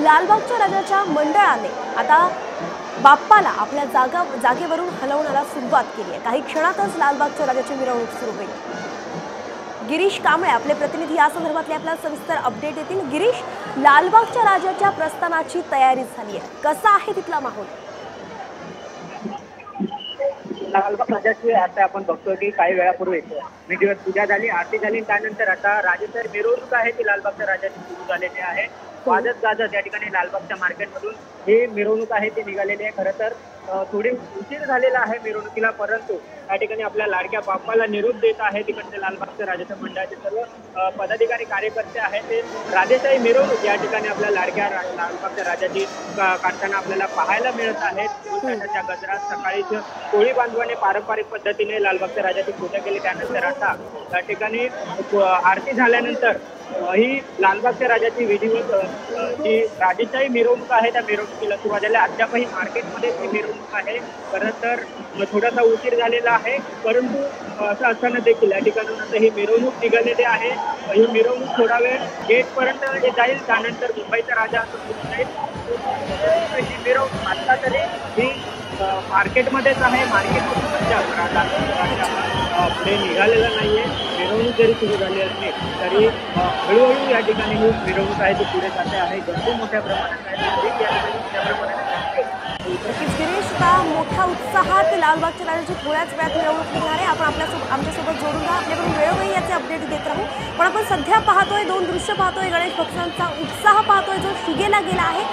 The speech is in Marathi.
लालबागच्या राजाच्या मंडळाने आता बाप्पाला आपल्या जागेवरून हलवण्याला सुरुवात केली आहे। काही क्षणातच लालबागच्या राजाची मिरवणूक सुरू होईल। गिरीश कांबळे आपले प्रतिनिधी या संदर्भातले आपल्याला सविस्तर अपडेट देतील। गिरीश, लालबागच्या राजाच्या प्रस्थानाची तयारी झाली आहे, कसा आहे तिथला माहोल? लालबाग राजाची आता आपण बघतो की काही वेळापूर्वी दिवस पूजा झाली, आरती झाली, त्यानंतर आता राजाची मिरवणूक आहे ती लालबागच्या राजाची सुरू झालेली आहे। वाजत गाजत या ठिकाणी लालबागच्या मार्केटमधून ही मिरवणूक आहे ती निघालेली आहे। खरं तर थोडी उशीर झालेला आहे मिरवणुकीला, परंतु या ठिकाणी आपल्या लाडक्या बाप्पाला निरोप देत आहे तिकडचे लालबागच्या राजाच्या मंडळाचे सर्व पदाधिकारी कार्यकर्ते आहेत। ते राजेशाही मिरवणूक या ठिकाणी आपल्या लाडक्या लालबागच्या राजाची काढताना आपल्याला पाहायला मिळत आहे। त्याच्या गजरात सकाळीच कोळी बांधवाने पारंपरिक पद्धतीने लालबागच्या राजाची पूजा केली, त्यानंतर आता या ठिकाणी आरती झाल्यानंतर ही लालबागच्या राजाची विधिवत जी राजेशाही मिरवणूक आहे त्या मिरवणुकीला सुरुवात झाली। अद्यापही मार्केटमध्ये ही मिरवणूक आहे। खरं तर थोडासा उशीर झालेला आहे, परंतु असं असताना देखील या ठिकाणून आता ही मिरवणूक निघालेली आहे। ही मिरवणूक थोडा वेळ गेटपर्यंत जाईल, त्यानंतर मुंबईचा राजा असं सुरू जाईल। ही मिरवणूक आता तरी ही मार्केटमध्येच आहे, मार्केटमधून पुढे निघालेला नाहीये। मिरवणूक जरी सुरू झाली असली तरी हळूहळू या ठिकाणी ही मिरवणूक आहे ती पुढे जाते आहे। गर्दी मोठ्या प्रमाणात आहे। गिरीश, का मोठ्या उत्साहात लालबागच्या राजाची थोड्याच वेळात मिरवणूक निघणार आहे। आपण आमच्यासोबत जोडून राहा, आपल्याकडून वेळोवेळी याचे अपडेट देत राहू। पण आपण सध्या पाहतोय, दोन दृश्य पाहतोय, गणेश भक्तांचा उत्साह पाहतोय जो शिगेला गेला आहे।